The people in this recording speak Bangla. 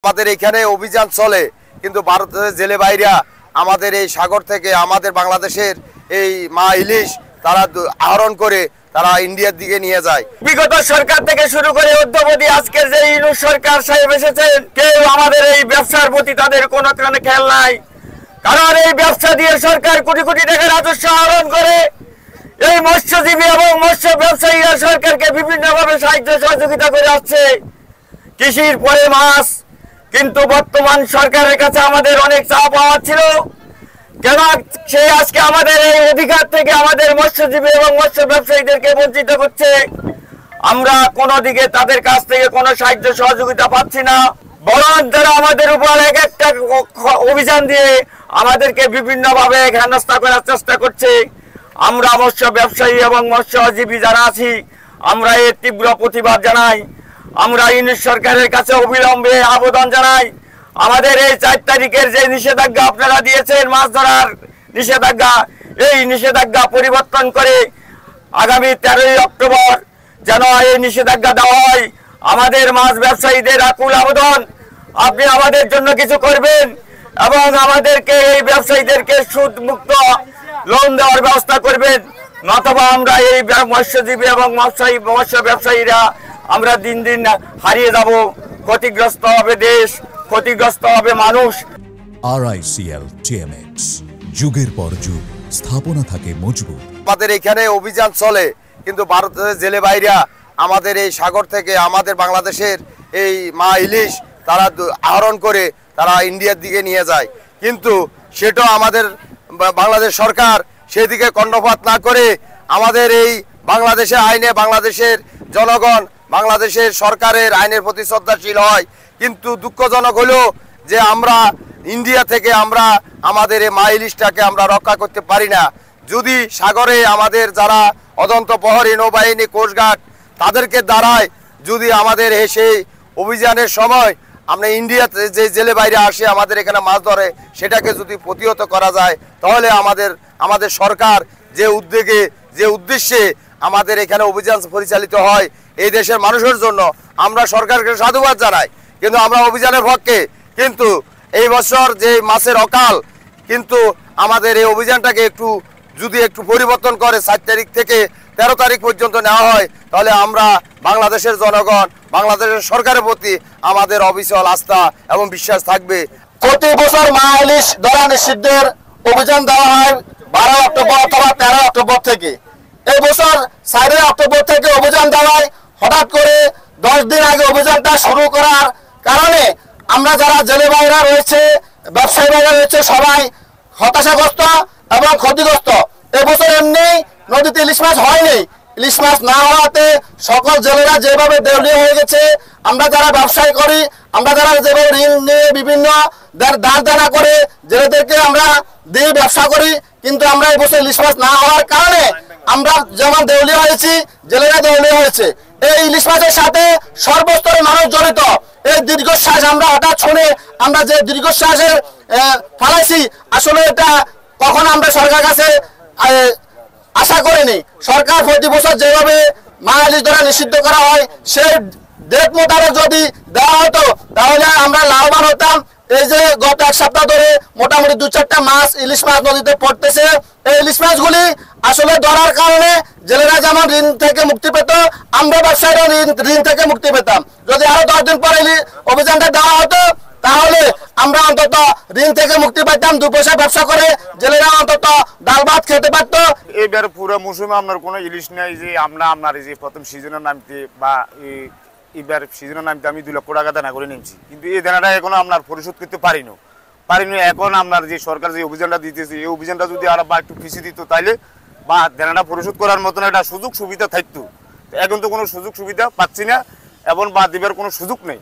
আমাদের এখানে অভিযান চলে, কিন্তু ভারতের জেলে বাইরা আমাদের এই সাগর থেকে আমাদের বাংলাদেশের এই মা ইলিশ তারা আহরণ করে তারা ইন্ডিয়ার দিকে নিয়ে যায়। বিগত সরকার থেকে শুরু করে অদ্যাবধি আজকের যে ইউনূস সরকার সাহেব এসেছেন, কেউ আমাদের এই ব্যবসার প্রতি তাদের কোনো খেয়াল নাই। কারণ এই ব্যবসা দিয়ে সরকার কোটি কোটি টাকা রাজস্ব আহরণ করে। এই মৎস্যজীবী এবং মৎস্য ব্যবসায়ীরা সরকারকে বিভিন্নভাবে সাহায্য সহযোগিতা করে আসছে, কৃষির পরে মাছ। কিন্তু বর্তমান সরকারের কাছে আমাদের অনেক চাপ পাওয়া ছিল, কেন সে আজকে আমাদের এই অধিকার থেকে আমাদের মৎস্যজীবী এবং মৎস্য ব্যবসায়ীদেরকে বঞ্চিত করছে। আমরা কোনো দিকে তাদের কাছ থেকে কোনো সাহায্য সহযোগিতা পাচ্ছি না, বরং তারা আমাদের উপর এক একটা অভিযান দিয়ে আমাদেরকে বিভিন্নভাবে হেনস্থা করার চেষ্টা করছে। আমরা মৎস্য ব্যবসায়ী এবং মৎস্যজীবী যারা আছি, আমরা এর তীব্র প্রতিবাদ জানাই। আমরা ইউনূস সরকারের কাছে অবিলম্বে আবেদন জানাই, আমাদের এই 4 তারিখের যে নিষেধাজ্ঞা আপনারা দিয়েছেন মাছ ধরার নিষেধাজ্ঞা, এই নিষেধাজ্ঞা পরিবর্তন করে আগামী 13ই অক্টোবর যেন এই নিষেধাজ্ঞা দেওয়া হয়। আমাদের মাছ ব্যবসায়ীদের আকুল আবেদন, আপনি আমাদের জন্য কিছু করবেন এবং আমাদেরকে এই ব্যবসায়ীদেরকে সুদ মুক্ত লোন দেওয়ার ব্যবস্থা করবেন, নতুবা আমরা এই মৎস্যজীবী এবং মৎস্য ব্যবসায়ীরা আমরা দিন দিন হারিয়ে যাব। ক্ষতিগ্রস্ত হবে দেশ, ক্ষতিগ্রস্ত হবে মানুষ। RICL TMX, যুগের পর যুগ স্থাপনা থাকে মজবুত। আমাদের এখানে অভিযান চলে, কিন্তু ভারতের জেলে বাইরা আমাদের এই সাগর থেকে আমাদের বাংলাদেশের এই মা ইলিশ তারা আহরণ করে তারা ইন্ডিয়ার দিকে নিয়ে যায়। কিন্তু সেটা আমাদের বাংলাদেশ সরকার সেদিকে কর্ণপাত না করে আমাদের এই বাংলাদেশের আইনে বাংলাদেশের জনগণ বাংলাদেশের সরকারের আইনের প্রতি শ্রদ্ধাশীল হয়। কিন্তু দুঃখজনক হলো যে আমরা ইন্ডিয়া থেকে আমরা আমাদের এই মা ইলিশটাকে আমরা রক্ষা করতে পারি না। যদি সাগরে আমাদের যারা অদন্ত প্রহরী নৌবাহিনী কোস্টগার্ড তাদেরকে দ্বারায় যদি আমাদের সেই অভিযানের সময় আমরা ইন্ডিয়াতে যে জেলে বাইরে আসে আমাদের এখানে মাছ ধরে সেটাকে যদি প্রতিহত করা যায়, তাহলে আমাদের সরকার যে উদ্যোগে যে উদ্দেশ্যে আমাদের এখানে অভিযান পরিচালিত হয় এই দেশের মানুষের জন্য, আমরা সরকারকে সাধুবাদ জানাই। কিন্তু আমরা অভিযানের পক্ষে, কিন্তু এই বছর যে মাছের অকাল, কিন্তু আমাদের এই অভিযানটাকে যদি একটু পরিবর্তন করে 4 তারিখ থেকে 13 তারিখ পর্যন্ত নেওয়া হয়, তাহলে আমরা বাংলাদেশের জনগণ বাংলাদেশের সরকারের প্রতি আমাদের অবিচল আস্থা এবং বিশ্বাস থাকবে। প্রতি বছর মা ইলিশ ধরা নিষিদ্ধের অভিযান দেওয়া হয় 12 অক্টোবর অথবা 13 অক্টোবর থেকে। এই বছর 4 অক্টোবর থেকে অভিযান দেওয়ায় হঠাৎ করে 10 দিন আগে অভিযানটা শুরু করার কারণে আমরা যারা জেলে বাইরা রয়েছে, ব্যবসায়ী বাইরা রয়েছে, সবাই হতাশাগ্রস্ত এবং ক্ষতিগ্রস্ত। এবছর এমনি নদীতে ইলিশ মাছ হয়নি, ইলিশ মাছ না হওয়াতে সকল জেলেরা যেভাবে দেউলিয়া হয়ে গেছে, আমরা যারা ব্যবসায় করি, আমরা যারা যেভাবে ঋণ নিয়ে বিভিন্ন দান দানা করে জেলেদেরকে আমরা দিয়ে ব্যবসা করি, কিন্তু আমরা এবছর ইলিশ মাছ না হওয়ার কারণে আমরা যেমন দেউলিয়া হয়েছি, জেলেরা দেউলিয়া হয়েছে। এই ইলিশ মাছের সাথে সর্বস্তরের মানুষ জড়িত। এই দীর্ঘশ্বাস আমরা হঠাৎ শুনে আমরা যে দীর্ঘশ্বাসের ফালাইছি, আসলে এটা কখন আমরা সরকার কাছে আশা করিনি। সরকার প্রতি বছর যেভাবে মা ইলিশ ধরা নিষিদ্ধ করা হয় সেই ডেট মোতাবেক যদি দেওয়া হতো তাহলে আমরা লাভবান হতাম। এই যে গত 1 সপ্তাহ ধরে মোটামুটি 2-4টা মাছ ইলিশ মাছ নদীতে পড়তেছে, এই ইলিশ মাছগুলি আসলে ধরার কারণে জেলেরা যেমন ঋণ থেকে মুক্তি পেত, আমরা ব্যবসায়ীরা ঋণ থেকে মুক্তি পেতাম। যদি আরো 10 দিন পরে অভিযানটা দেওয়া হতো তাহলে আমরা অন্তত ঋণ থেকে মুক্তি পেতাম, 2 পয়সা ব্যবসা করে জেলেরা অন্তত ডাল ভাত খেতে পারত। এবার পুরো মৌসুমে আপনার কোনো ইলিশ নেই যে আপনার এই যে প্রথম সিজনের নামতে বা এবার সিজনের নামতে আমি 2 লক্ষ টাকা দানা করে নিয়েছি, কিন্তু এই দানাটা এখনো আপনার পরিশোধ করতে পারিনি। এখন আপনার যে সরকার যে অভিযানটা দিতেছে এই অভিযানটা যদি আর বা একটু পিছিয়ে দিত তাইলে বা দানাটা পরিশোধ করার মতন একটা সুযোগ সুবিধা থাকতো। এখন তো কোনো সুযোগ সুবিধা পাচ্ছি না এবং বা দেবার কোনো সুযোগ নেই।